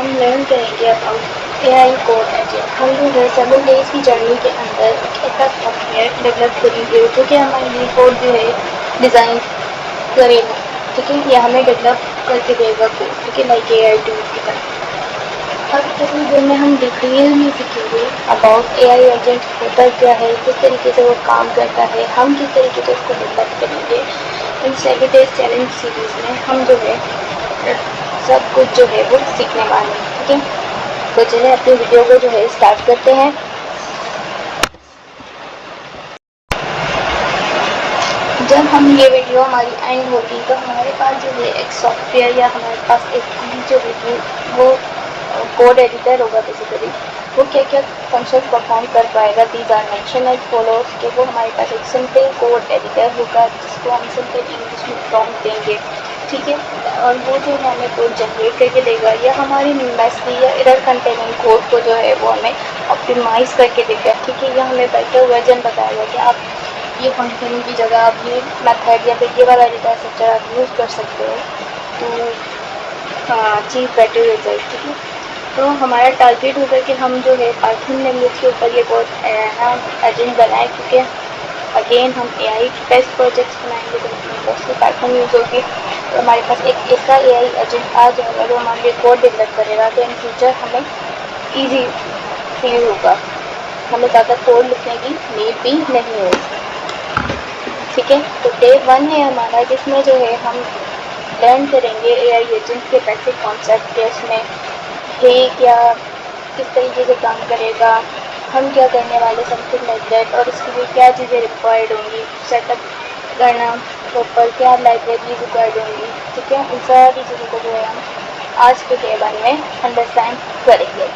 हम लर्न करेंगे about AI code agent. हम जो है 7 डेज़ की जर्नी के अंदर एक ऐसा सॉफ्टवेयर डेवलप करेंगे जो कि हमारे लिए कोड जो है डिज़ाइन करेगा, ठीक है, या हमें डेवलप करके देगा कोड, ठीक है, लाइक AI टूल की तरह। अब इस वीडियो में हम डिटेल में सीखेंगे अबाउट AI एजेंट होता क्या है, किस तरीके से वो काम करता है, हम किस तरीके से उसको डेवलप करेंगे। इन 7 डेज चैलेंज सीरीज़ में हम जो है सब कुछ जो है वो सीखने वाले हैं, ठीक है। तो चलिए अपनी वीडियो को जो है स्टार्ट करते हैं। जब हम ये वीडियो हमारी एंड होगी तो हमारे पास जो है एक सॉफ्टवेयर या हमारे पास एक टूल जो होगी वो कोड एडिटर होगा। बेसिकली वो क्या क्या फंक्शंस परफॉर्म कर पाएगा, these are mention as follows, कि वो हमारे पास एक सिंपल कोड एडिटर होगा जिसको हम सिंपल इंग्लिश में प्रॉम्प्ट देंगे, ठीक है। और वो जो है हमें कोड जनरेट करके देगा या हमारी मेसी या एरर कंटेनिंग कोड को जो है वो हमें ऑप्टिमाइज़ करके देगा, ठीक है। या हमें बेटर वर्जन बताएगा कि आप ये फंक्शन की जगह आप ये मेथड या फिर ये वाला डेटा स्ट्रक्चर आप यूज़ कर सकते हो तो अचीव बेटर रिजल्ट, ठीक है। तो हमारा टारगेट होगा कि हम जो है पाइथन लैंग्वेज के ऊपर ये बहुत नया एजेंट बनाए, क्योंकि अगेन हम AI के बेस्ट प्रोजेक्ट्स बनाएंगे तो मोस्टली पाइथन यूज़ होगी। तो हमारे पास एक ऐसा AI एजेंट आ जाएगा जो हमारे लिए कोड डेवलप करेगा, तो इन फ्यूचर हमें ईजी फील होगा, हमें ज़्यादा कोड लिखने की नीड भी नहीं होगी, ठीक है। तो डे 1 है हमारा, जिसमें जो है हम लर्न करेंगे AI एजेंट के बेसिक कॉन्सेप्ट के, उसमें है क्या, किस तरीके से काम करेगा, हम क्या करने वाले, समथिंग लाइक दैट, और इसके लिए क्या चीज़ें रिक्वायर्ड होंगी, सेटअप करना प्रॉपर, क्या लाइब्रेरी रिक्वायर्ड होंगी, ठीक है। उन सारी चीज़ों को जो है हम आज के डे 1 में अंडरस्टैंड करेंगे।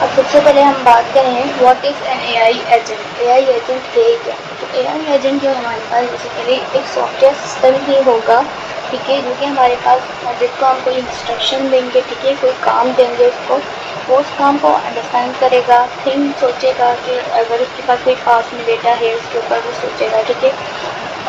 अब सबसे पहले हम बात करें what is an AI agent. AI agent है क्या? तो AI एजेंट जो हमारे पास बेसिकली एक सॉफ्टवेयर सिस्टम ही होगा, ठीक है, जो कि हमारे पास जिसको हम कोई इंस्ट्रक्शन देंगे, ठीक है, कोई काम देंगे उसको, वो उस काम को अंडरस्टैंड करेगा, थिंक सोचेगा कि अगर उसके पास कोई पास में डेटा है उसके ऊपर वो सोचेगा, ठीक है,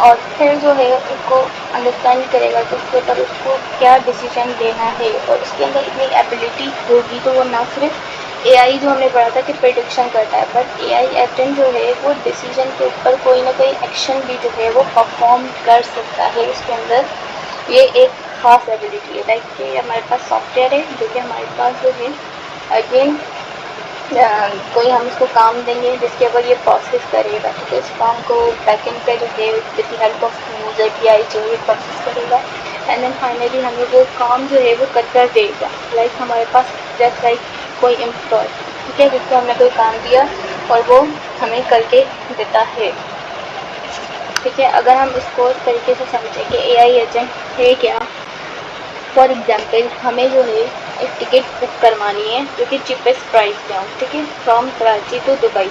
और फिर जो है उसको अंडरस्टैंड करेगा कि उसके ऊपर उसको क्या डिसीजन लेना है, और उसके अंदर इतनी एबिलिटी होगी तो वो ना सिर्फ AI जो हमने पढ़ा था कि प्रेडिक्शन करता है, बट AI एजेंट जो है वो डिसीजन के ऊपर कोई ना कोई एक्शन भी जो है वो परफॉर्म कर सकता है। उसके अंदर ये एक खास एबिलिटी है, लाइक कि हमारे पास सॉफ्टवेयर है जो कि हमारे पास जो है अगेन कोई हम इसको काम देंगे जिसके ऊपर ये प्रोसेस करेगा, ठीक है। इस काम को बैकएंड पे जो है with the help of user API जो है प्रोसेस करेगा, एंड देन फाइनली हमें वो काम जो है वो कर देगा। लाइक हमारे पास जस्ट लाइक कोई एम्प्लॉय, ठीक है, जिसको हमने कोई काम दिया और वो हमें करके देता है, ठीक है। अगर हम इसको इस तरीके से समझें कि AI एजेंट है क्या, फॉर एग्जाम्पल हमें जो है एक टिकट बुक करवानी है जो कि चीपेस्ट प्राइस पे हो, ठीक है, फ्रॉम कराची टू दुबई।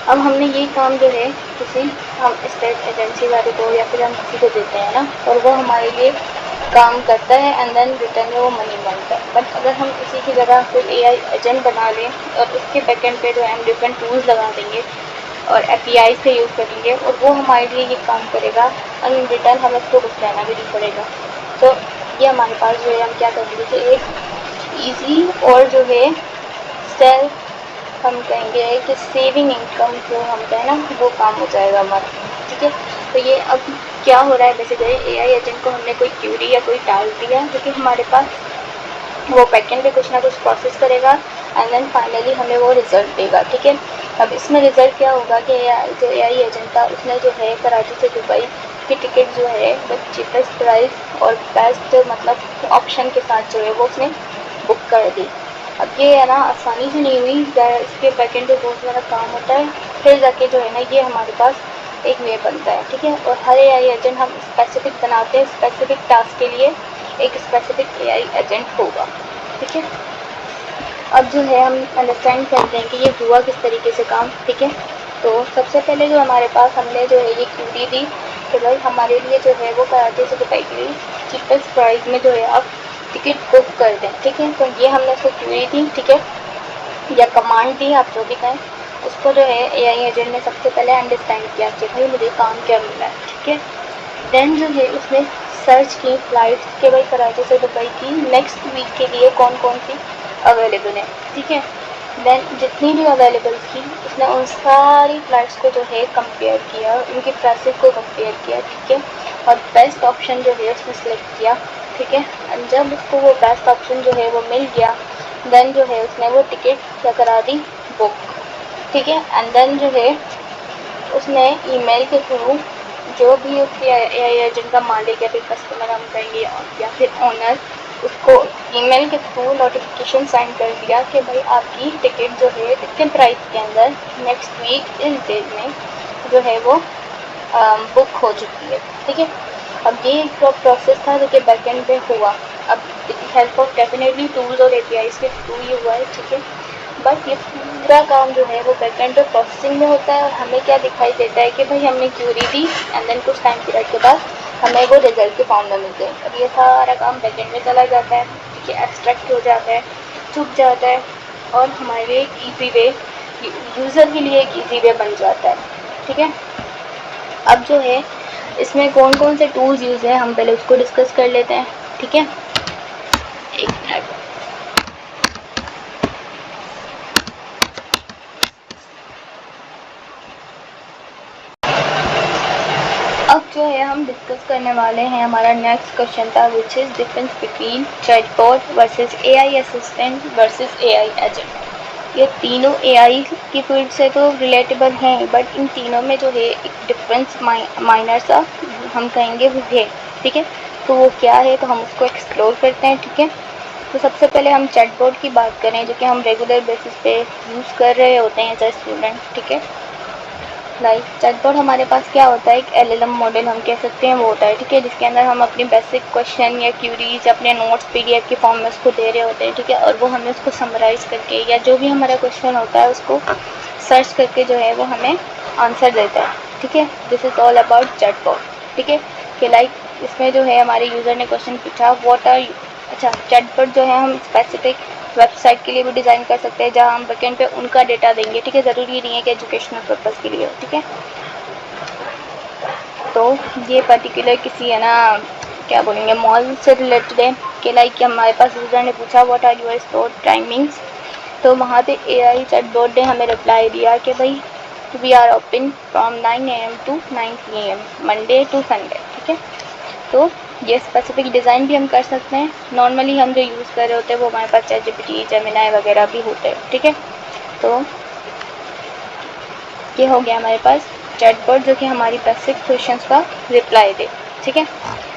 अब हमने ये काम जो है किसी हम स्टेट एजेंसी वाले को या फिर हम किसी को देते हैं ना, और वो हमारे लिए काम करता है एंड देन रिटर्न में वो मनी मांगता है। बट अगर हम इसी की जगह कोई AI एजेंट बना लें और उसके बैकएंड पे जो है हम डिफरेंट टूल्स लगा देंगे और API से यूज़ करेंगे और वो हमारे लिए ये काम करेगा, और इन रिटर्न हमें उसको कुछ लेना भी नहीं पड़ेगा। तो ये हमारे पास जो है हम क्या करेंगे कि एक ईजी और जो है सेल्फ हम कहेंगे कि सेविंग इनकम जो हम कहें ना, वो काम हो जाएगा हमारा, ठीक है। तो ये अब क्या हो रहा है, बेसिकली AI एजेंट को हमने कोई क्यूरी या कोई टास्क दिया जो कि हमारे पास वो बैकएंड पे कुछ ना कुछ प्रोसेस करेगा एंड देन फाइनली हमें वो रिजल्ट देगा, ठीक है। अब इसमें रिजल्ट क्या होगा कि जो AI एजेंट था उसने जो है कराची से दुबई की टिकट जो है विद चीपेस्ट प्राइस और बेस्ट मतलब ऑप्शन के साथ जो है वो उसने बुक कर दी। अब ये है ना आसानी से नहीं हुई, इसके बैकएंड पे बहुत सारा काम होता है, फिर जाके जो है ना ये हमारे पास एक वे बनता है, ठीक है। और हर AI एजेंट हम स्पेसिफिक बनाते हैं, स्पेसिफिक टास्क के लिए एक स्पेसिफिक AI एजेंट होगा, ठीक है। अब जो है हम अंडरस्टैंड करते हैं कि ये हुआ किस तरीके से काम, ठीक है। तो सबसे पहले जो हमारे पास हमने जो है ये क्यूरी दी कि भाई हमारे लिए जो है वो कराची से दुबई के लिए चीपेस्ट प्राइस में जो है आप टिकट बुक कर दें, ठीक है। तो ये हमने उसको क्यूरी दी, ठीक है, या कमांड दी, आप जो भी कहें। उसको जो है AI एजेंट ने सबसे पहले अंडरस्टैंड किया कि भाई मुझे काम क्या मिला है, ठीक है। देन जो है उसने सर्च की फ़्लाइट्स के भाई कराची से दुबई की नेक्स्ट वीक के लिए कौन कौन सी अवेलेबल है, ठीक है। देन जितनी भी अवेलेबल थी उसने उन सारी फ़्लाइट्स को जो है कंपेयर किया, उनके प्राइसेस को कंपेयर किया, ठीक है, और बेस्ट ऑप्शन जो है उसने सेलेक्ट किया, ठीक है। एंड जब उसको वो बेस्ट ऑप्शन जो है वो मिल गया, देन जो है उसने वो टिकट क्या करा दी, बुक, ठीक है। एंड देन जो है उसने ईमेल के थ्रू जो भी उसके एआई एजेंट का मालिक या फिर कस्टमर हम कहेंगे या फिर ओनर, उसको ईमेल के थ्रू नोटिफिकेशन सेंड कर दिया कि भाई आपकी टिकट जो है इतने प्राइस के अंदर नेक्स्ट वीक इस डेट में जो है वो बुक हो चुकी है, ठीक है। अब ये एक प्रोसेस था जो कि बैकएंड पे हुआ। अब हेल्प ऑफ डेफिनेटली टूल्स और एपीआईज के थ्रू ही हुआ है, ठीक है। बट ये पूरा काम जो है वो बैकएंड पे प्रोसेसिंग में होता है और हमें क्या दिखाई देता है कि भाई हमने क्यूरी दी एंड देन कुछ टाइम पीरियड के बाद हमें वो रिजल्ट के फॉर्म में मिलते हैं। अब ये सारा काम बैकएंड में चला जाता है, ठीक है, एब्स्ट्रैक्ट हो जाता है, छुप जाता है और हमारे लिए एक ईजी वे, यूज़र के लिए एक ईजी वे बन जाता है, ठीक है। अब जो है इसमें कौन कौन से टूल्स यूज़ है हम पहले उसको डिस्कस कर लेते हैं, ठीक है। एक मिनट, अब जो है हम डिस्कस करने वाले हैं, हमारा नेक्स्ट क्वेश्चन था which is difference between chatbot versus AI assistant versus AI agent. ये तीनों एआई की फील्ड से तो रिलेटेबल हैं, बट इन तीनों में जो है एक डिफरेंस माइनर सा हम कहेंगे वो है, ठीक है। तो वो क्या है तो हम उसको एक्सप्लोर करते हैं, ठीक है। तो सबसे पहले हम चैटबॉट की बात करें जो कि हम रेगुलर बेसिस पे यूज़ कर रहे होते हैं एज अ स्टूडेंट, ठीक है। लाइक चैटबॉट हमारे पास क्या होता है, एक एलएलएम मॉडल हम कह सकते हैं वो होता है, ठीक है, जिसके अंदर हम अपनी बेसिक क्वेश्चन या क्यूरीज अपने नोट्स पीडीएफ के फॉर्म में उसको दे रहे होते हैं, ठीक है, और वो हमें उसको समराइज़ करके या जो भी हमारा क्वेश्चन होता है उसको सर्च करके जो है वो हमें आंसर देता है, ठीक है। This is all about chatbot, ठीक है। कि लाइक इसमें जो है हमारे यूज़र ने क्वेश्चन पूछा व्हाट आर यू, अच्छा चैटबॉट जो है हम स्पेसिफिक वेबसाइट के लिए भी डिज़ाइन कर सकते हैं जहाँ हम बैकेंड पे उनका डेटा देंगे, ठीक है, ज़रूरी नहीं है कि एजुकेशनल पर्पज़ के लिए हो, ठीक है। तो ये पर्टिकुलर किसी है ना क्या बोलेंगे मॉल से रिलेटेड है कि लाइक हमारे पास यूज़र ने पूछा what are your store timings, तो वहाँ पे एआई चैटबॉट ने हमें रिप्लाई दिया कि भाई we are open from 9 AM to 9 PM Monday to Sunday, ठीक है। तो ये स्पेसिफिक डिज़ाइन भी हम कर सकते हैं। नॉर्मली हम जो यूज़ कर रहे होते हैं वो हमारे पास चैटजीपीटी जेमिनी वगैरह भी होते हैं, ठीक है। तो ये हो गया हमारे पास चैटबॉट जो कि हमारी बेसिक क्वेश्चंस का रिप्लाई दे, ठीक है।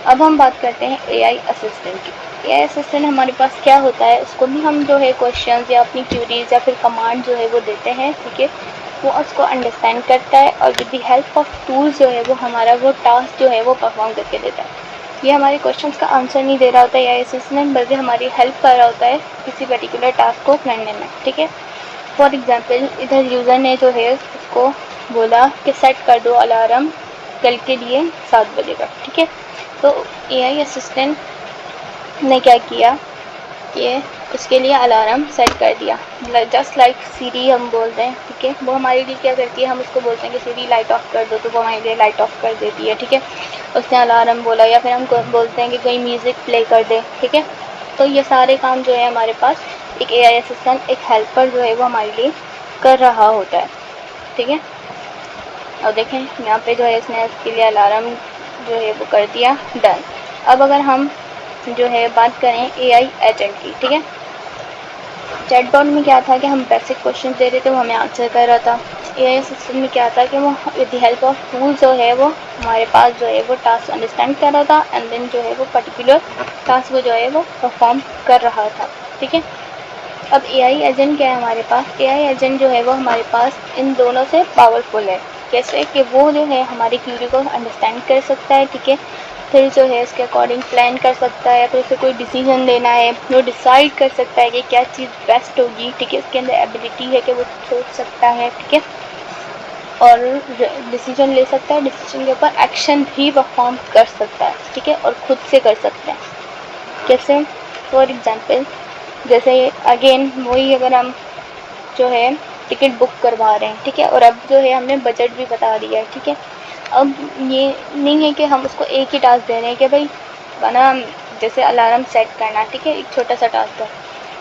अब हम बात करते हैं एआई असिस्टेंट की। एआई असिस्टेंट हमारे पास क्या होता है, उसको भी हम जो है क्वेश्चंस या अपनी क्यूरीज या फिर कमांड जो है वो देते हैं, ठीक है। वो उसको अंडरस्टैंड करता है और with the help of tools जो है वो हमारा वो टास्क जो है वो परफॉर्म करके देता है। ये हमारे क्वेश्चंस का आंसर नहीं दे रहा होता है एआई असिस्टेंट, बल्कि हमारी हेल्प कर रहा होता है किसी पर्टिकुलर टास्क को करने में, ठीक है। फॉर एग्ज़ाम्पल इधर यूज़र ने जो है उसको बोला कि सेट कर दो अलार्म कल के लिए 7 बजे का, ठीक है। तो एआई असिस्टेंट ने क्या किया कि उसके लिए अलार्म सेट कर दिया, जस्ट लाइक सीरी हम बोलते हैं, ठीक है। वो हमारे लिए क्या करती है, हम उसको बोलते हैं कि सीरी लाइट ऑफ कर दो तो वो हमारे लिए लाइट ऑफ कर देती है, ठीक है। उसने अलार्म बोला या फिर हम बोलते हैं कि कोई म्यूज़िक प्ले कर दे, ठीक है। तो ये सारे काम जो है हमारे पास एक एआई असिस्टेंट एक हेल्पर जो है वो हमारे लिए कर रहा होता है, ठीक है। और देखें यहाँ पे जो है इसने इसके लिए अलार्म जो है वो कर दिया डन। अब अगर हम जो है बात करें एआई एजेंट की, ठीक है। चैटबॉट में क्या था कि हम बेसिक क्वेश्चन दे रहे थे वो हमें आंसर कर रहा था। एआई असिस्टेंट में क्या था कि वो with the help of tool जो है वो हमारे पास जो है वो टास्क अंडरस्टैंड कर रहा था एंड देन जो है वो पर्टिकुलर टास्क वो जो है वो परफॉर्म कर रहा था, ठीक है। अब एआई एजेंट क्या है हमारे पास, एआई एजेंट जो है वो हमारे पास इन दोनों से पावरफुल है। कैसे कि वो जो है हमारी क्यूरी को अंडरस्टैंड कर सकता है, ठीक है, फिर जो है उसके अकॉर्डिंग प्लान कर सकता है, फिर उसे कोई डिसीजन लेना है वो डिसाइड कर सकता है कि क्या चीज़ बेस्ट होगी, ठीक है। उसके अंदर एबिलिटी है कि वो सोच सकता है, ठीक है, और डिसीजन ले सकता है, डिसीजन के ऊपर एक्शन भी परफॉर्म कर सकता है, ठीक है, और खुद से कर सकता है। कैसे, फॉर एग्ज़ाम्पल जैसे अगेन वही अगर हम जो है टिकट बुक करवा रहे हैं, ठीक है, और अब जो है हमने बजट भी बता दिया है, ठीक है। अब ये नहीं है कि हम उसको एक ही टास्क दे रहे हैं कि भाई ना जैसे अलार्म सेट करना, ठीक है, एक छोटा सा टास्क है।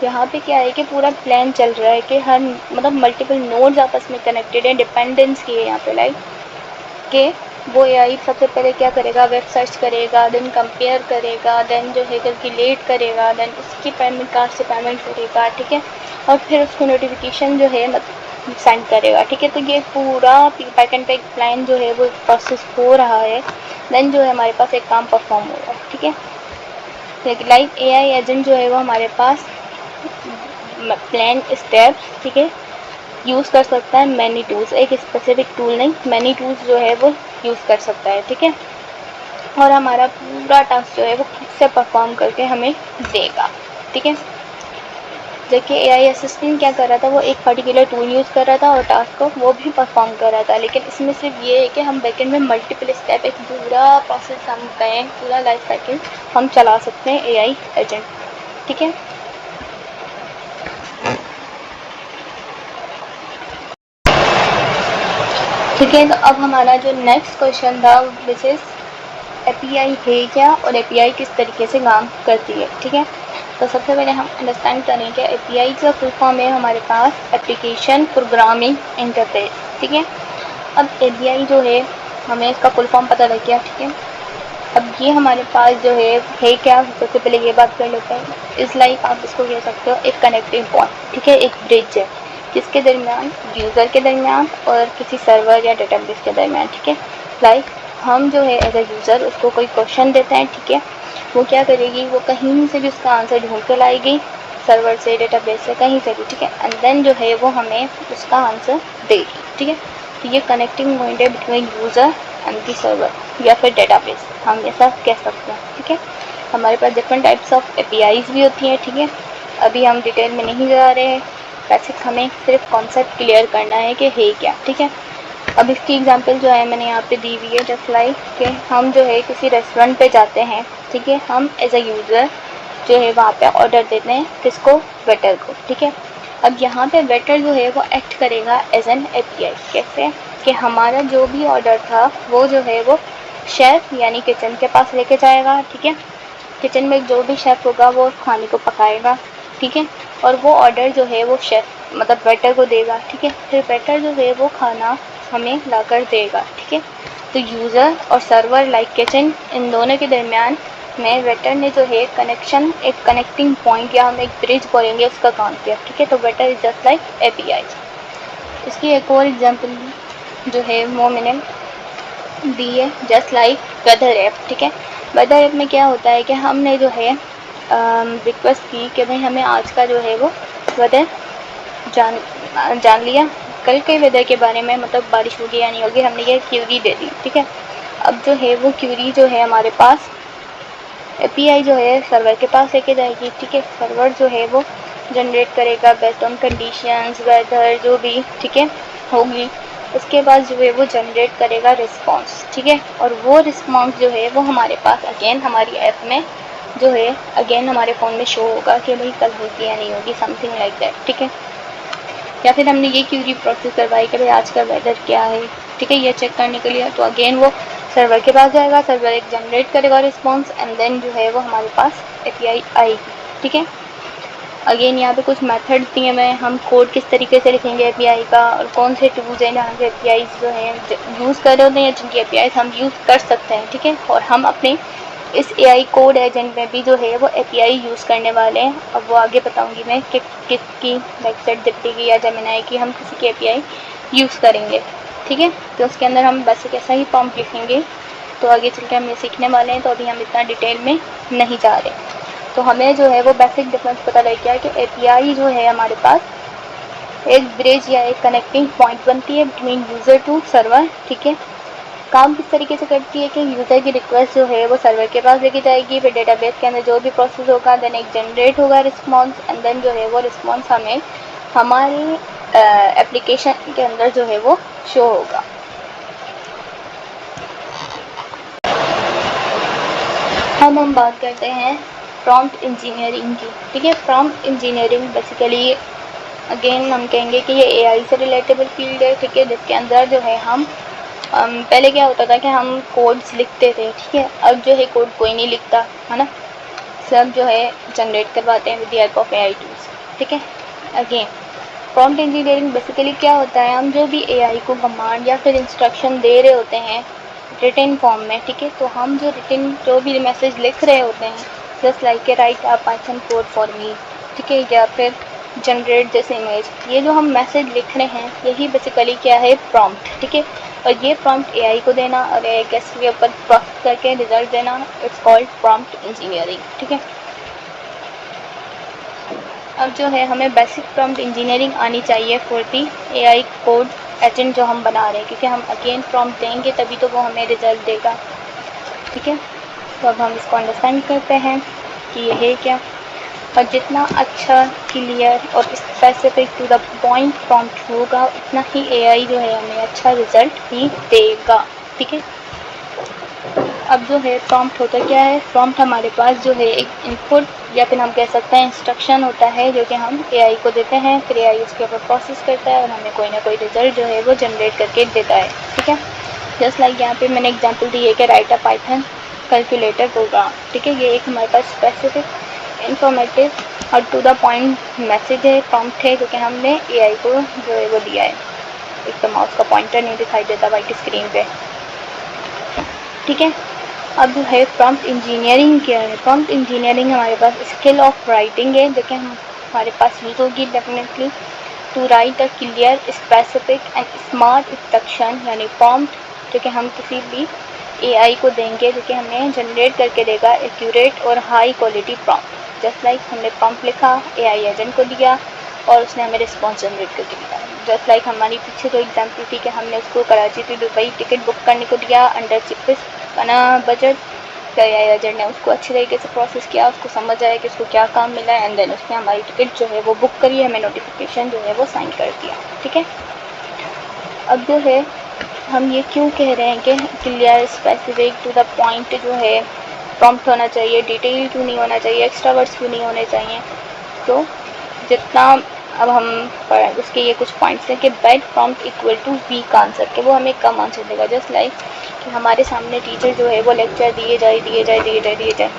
यहाँ पे क्या है कि पूरा प्लान चल रहा है कि हर मतलब मल्टीपल नोड्स आपस में कनेक्टेड है, डिपेंडेंस की है यहाँ पे लाइक कि वो एआई सबसे पहले क्या करेगा, वेब सर्च करेगा, देन कंपेयर करेगा, देन जो है कैलकुलेट करेगा, देन उसकी पेमेंट कार्ड से पेमेंट करेगा, ठीक है, और फिर उसको नोटिफिकेशन जो है मतलब सेंड करेगा, ठीक है। तो ये पूरा बैकएंड पे एक प्लान जो है वो प्रोसेस हो रहा है, देन जो है हमारे पास एक काम परफॉर्म हो रहा है, ठीक है। तो लाइक एआई एजेंट जो है वो हमारे पास प्लान स्टेप्स, ठीक है, यूज़ कर सकता है मैनी टूल्स, एक स्पेसिफिक टूल नहीं, मैनी टूल्स जो है वो यूज़ कर सकता है, ठीक है, और हमारा पूरा टास्क जो है वो खुद से परफॉर्म करके हमें देगा, ठीक है। देखिए एआई असिस्टेंट क्या कर रहा था, वो एक पर्टिकुलर टूल यूज़ कर रहा था और टास्क को वो भी परफॉर्म कर रहा था, लेकिन इसमें सिर्फ ये है कि हम बैकएंड में मल्टीपल स्टेप, एक पूरा प्रोसेस हम करें, पूरा लाइफ साइकिल हम चला सकते हैं एआई एजेंट, ठीक है। ठीक है, तो अब हमारा जो नेक्स्ट क्वेश्चन था विच इज़ एपीआई है क्या और एपीआई किस तरीके से काम करती है, ठीक है। तो सबसे पहले हम अंडरस्टैंड करें कि एपीआई का फुल फॉर्म है हमारे पास एप्लीकेशन प्रोग्रामिंग इंटरफेस, ठीक है। अब एपीआई जो है हमें इसका फुल फॉर्म पता लग गया, ठीक है। अब ये हमारे पास जो है क्या, सबसे पहले ये बात कर लेते हैं। इस लाइक आप इसको कह सकते हो एक कनेक्टिंग पॉइंट, ठीक है, एक ब्रिज है किसके दरमियान, यूज़र के दरमियान और किसी सर्वर या डेटाबेस के दरमियान, ठीक है। लाइक हम जो है एज ए यूज़र उसको कोई क्वेश्चन देते हैं, ठीक है, वो क्या करेगी, वो कहीं से भी उसका आंसर ढूंढ के लाएगी, सर्वर से, डेटाबेस से, कहीं से भी, ठीक है, एंड देन जो है वो हमें उसका आंसर देगी, ठीक है। तो ये कनेक्टिंग पॉइंट है between user and the server या फिर डेटाबेस, हम ऐसा कह सकते हैं, ठीक है। हमारे पास डिफरेंट टाइप्स ऑफ एपीआईज भी होती हैं, ठीक है, अभी हम डिटेल में नहीं जा रहे हैं, बेसिक हमें सिर्फ कॉन्सेप्ट क्लियर करना है कि है क्या, ठीक है। अब इसकी एग्जांपल जो है मैंने यहाँ पे दी हुई है, जस्ट लाइक कि हम जो है किसी रेस्टोरेंट पे जाते हैं, ठीक है, हम एज अ यूज़र जो है वहाँ पे ऑर्डर देते हैं, किसको, वेटर को, ठीक है। अब यहाँ पे वेटर जो है वो एक्ट करेगा एज एन एपीआई, कैसे कि हमारा जो भी ऑर्डर था वो जो है वो शेफ़ यानी किचन के पास लेके जाएगा, ठीक है। किचन में जो भी शेफ़ होगा वो खाने को पकाएगा, ठीक है, और वो ऑर्डर जो है वो शेफ़ मतलब वेटर को देगा, ठीक है। फिर वेटर जो है वो खाना हमें लाकर देगा, ठीक है। तो यूज़र और सर्वर लाइक किचन, इन दोनों के दरमियान में वेटर ने जो है कनेक्शन, एक कनेक्टिंग पॉइंट या हम एक ब्रिज बोलेंगे, उसका काम किया, ठीक है। तो waiter is just like API. इसकी एक और एग्जांपल जो है वो मैंने दी है, जस्ट लाइक वेदर ऐप, ठीक है। वेदर ऐप में क्या होता है कि हमने जो है रिक्वेस्ट की कि भाई हमें आज का जो है वो वेदर जान लिया, कल के वेदर के बारे में, मतलब बारिश होगी या नहीं होगी, हमने ये क्यूरी दे दी, ठीक है। अब जो है वो क्यूरी जो है हमारे पास एपीआई जो है सर्वर के पास लेके जाएगी, ठीक है। सर्वर जो है वो जनरेट करेगा बेस्ड ऑन कंडीशंस, वेदर जो भी, ठीक है, होगी। उसके बाद जो है वो जनरेट करेगा रिस्पॉन्स, ठीक है, और वो रिस्पॉन्स जो है वो हमारे पास अगेन हमारी ऐप में जो है अगेन हमारे फ़ोन में शो होगा कि भाई कल होगी या नहीं होगी, समथिंग लाइक दैट, ठीक है। या फिर हमने ये क्यूरी प्रोसेस करवाई कि भाई आज का वेदर क्या है, ठीक है, ये चेक करने के लिए, तो अगेन वो सर्वर के पास जाएगा, सर्वर एक जनरेट करेगा रिस्पॉन्स एंड देन जो है वो हमारे पास एपीआई आएगी, ठीक है। अगेन यहाँ पे कुछ मेथड दिए हुए हैं, हम कोड किस तरीके से लिखेंगे एपीआई का, और कौन से टूल्स हैं जहाँ से एपीआई जो हैं यूज़ कर रहे होते हैं, जिनकी एपीआई हम यूज़ कर सकते हैं, ठीक है। और हम अपने इस एआई कोड एजेंट में भी जो है वो एपीआई यूज़ करने वाले हैं। अब वो आगे बताऊंगी मैं कि किसकी, लाइक ChatGPT की या जेमिनी की, हम किसी की एपीआई यूज़ करेंगे, ठीक है। तो उसके अंदर हम बेसिक ऐसा ही प्रॉम्प्ट लिखेंगे, तो आगे चल के हम ये सीखने वाले हैं, तो अभी हम इतना डिटेल में नहीं जा रहे। तो हमें जो है वो बेसिक डिफरेंस पता लग गया कि एपीआई जो है हमारे पास एक ब्रिज या एक कनेक्टिंग पॉइंट बनती है बिटवीन यूज़र टू सर्वर, ठीक है। काम किस तरीके से करती है कि यूज़र की रिक्वेस्ट जो है वो सर्वर के पास लेके जाएगी, फिर डेटाबेस के अंदर जो भी प्रोसेस होगा, देन एक जनरेट होगा रिस्पॉन्स एंड देन जो है वो रिस्पॉन्स हमें हमारी एप्लीकेशन के अंदर जो है वो शो होगा। हम बात करते हैं प्रॉम्प्ट इंजीनियरिंग की, ठीक है। प्रॉम्प्ट इंजीनियरिंग बेसिकली अगेन हम कहेंगे कि ये एआई से रिलेटेबल फील्ड है, ठीक है, जिसके अंदर जो है हम पहले क्या होता था कि हम कोड्स लिखते थे, ठीक है। अब जो है कोड कोई नहीं लिखता है ना, सब जो है जनरेट करवाते हैं with the help of AI tools, ठीक है। अगेन प्रॉम्प्ट इंजीनियरिंग बेसिकली क्या होता है, हम जो भी एआई को कमांड या फिर इंस्ट्रक्शन दे रहे होते हैं रिटन फॉर्म में, ठीक है, तो हम जो भी मैसेज लिख रहे होते हैं, just like a right a Python code for me, ठीक है, या फिर जनरेट दिस इमेज, ये जो हम मैसेज लिख रहे हैं यही बेसिकली क्या है, प्रॉम्प्ट, ठीक है। और ये प्रॉम्प्ट एआई को देना और एआई के ऊपर प्रोसेस करके रिजल्ट देना, इट्स कॉल्ड प्रॉम्प्ट इंजीनियरिंग, ठीक है। अब जो है हमें बेसिक प्रॉम्प्ट इंजीनियरिंग आनी चाहिए for the AI code agent जो हम बना रहे हैं, क्योंकि हम अगेन प्रॉम्प्ट देंगे तभी तो वो हमें रिजल्ट देगा, ठीक है। तो अब हम इसको अंडरस्टैंड करते हैं कि ये है क्या, और जितना अच्छा, क्लियर और specific to the point prompt होगा उतना ही एआई जो है हमें अच्छा रिजल्ट भी देगा, ठीक है। अब जो है प्रॉम्प्ट होता क्या है, प्रॉम्प्ट हमारे पास जो है एक इनपुट या फिर हम कह सकते हैं इंस्ट्रक्शन होता है जो कि हम एआई को देते हैं, फिर एआई उसके ऊपर प्रोसेस करता है और हमें कोई ना कोई रिजल्ट जो है वो जनरेट करके देता है, ठीक है। जस्ट लाइक यहाँ पे मैंने एग्जांपल दी है कि राइट अ पाइथन कैलकुलेटर प्रोग्राम, ठीक है। ये एक हमारे पास स्पेसिफिक इंफॉर्मेटिव और टू द पॉइंट मैसेज है, प्रॉम्प्ट है, जो कि हमने एआई को जो है वो दिया है। एक तो माउस का पॉइंटर नहीं दिखाई देता वाइट स्क्रीन पे, ठीक है। अब जो है प्रॉम्प्ट इंजीनियरिंग क्या है, प्रॉम्प्ट इंजीनियरिंग हमारे पास स्किल ऑफ राइटिंग है जो कि हमारे पास यूज़ होगी definitely to write a clear specific and smart instruction, यानी प्रॉम्प्ट जो कि हम किसी भी एआई को देंगे जो कि हमें जनरेट करके देगा एक्यूरेट और high quality prompt. Just like हमने प्रॉम्प्ट लिखा, एआई एजेंट को दिया और उसने हमें रिस्पॉन्स जनरेट करके दिया। जस्ट लाइक हमारी पीछे जो एग्जाम्पल थी कि हमने उसको Karachi to Dubai ticket book करने को दिया अंडर चिपेस्ट बना बजट, तो एआई एजेंट ने उसको अच्छी तरीके से प्रोसेस किया, उसको समझ आया कि उसको क्या काम मिला है, एंड देन उसने हमारी टिकट जो है वो बुक करी, हमें नोटिफिकेशन जो है वो साइन कर दिया, ठीक है। अब जो है हम ये क्यों कह रहे हैं कि clear specific to the point जो है प्रॉम्प्ट होना चाहिए, डिटेल क्यों नहीं होना चाहिए, एक्स्ट्रा वर्ड्स क्यों नहीं होने चाहिए, तो जितना अब हम उसके ये कुछ पॉइंट्स हैं कि bad prompt equal to weak answer, कि वो हमें कम आंसर देगा। जस्ट लाइक कि हमारे सामने टीचर जो है वो लेक्चर दिए जाए,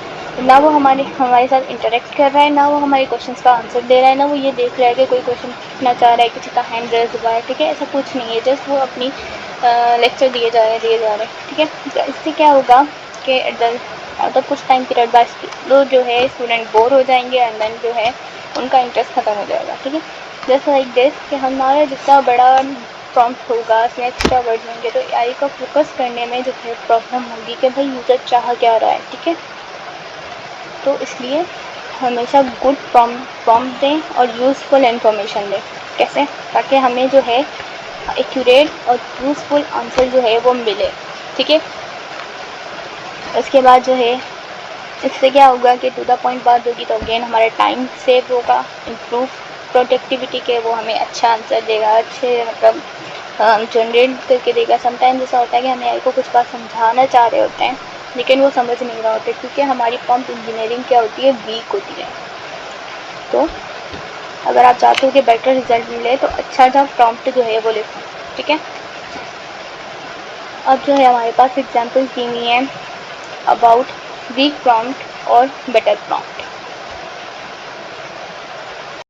ना वो हमारे साथ इंटरेक्ट कर रहा है, ना वो हमारे क्वेश्चंस का आंसर दे रहा है, ना वो ये देख रहा है कि कोई क्वेश्चन पूछना चाह रहा है, किसी का हैंड रेज हुआ है, ठीक है, ऐसा कुछ नहीं है। जस्ट वो अपनी लेक्चर दिए जा रहे हैं, ठीक है। तो इससे क्या होगा कि मतलब कुछ टाइम पीरियड बाद जो है स्टूडेंट बोर हो जाएंगे एंड देन जो है उनका इंटरेस्ट ख़त्म हो जाएगा, ठीक है। जस्ट लाइक दिस कि हमारा जितना बड़ा प्रॉम्प्ट होगा उसमें एक्स्ट्रा वर्ड होंगे तो एआई का फोकस करने में जो है प्रॉब्लम होगी कि भाई यूज़र चाह क्या रहा है, ठीक है। तो इसलिए हमेशा गुड प्रॉम्प्ट दें और यूज़फुल इन्फॉर्मेशन दें। कैसे? ताकि हमें जो है एक्यूरेट और यूज़फुल आंसर जो है वो मिले, ठीक है। उसके बाद जो है इससे क्या होगा कि टू द पॉइंट बात होगी तो अगेन हमारा टाइम सेव होगा, इम्प्रूव प्रोडक्टिविटी के वो हमें अच्छा आंसर देगा, अच्छे मतलब जनरेट करके देगा। समटाइम्स ऐसा होता है कि हम एआई को कुछ बात समझाना चाह रहे होते हैं लेकिन वो समझ नहीं रहा होता क्योंकि हमारी प्रॉम्प्ट इंजीनियरिंग क्या होती है, वीक होती है। तो अगर आप चाहते हो कि बेटर रिजल्ट मिले तो अच्छा सा प्रॉम्प्ट जो है वो लिखो, ठीक है। अब जो है हमारे पास एग्जाम्पल दी हुई है अबाउट वीक प्रॉम्प्ट और बेटर प्रॉम्प्ट।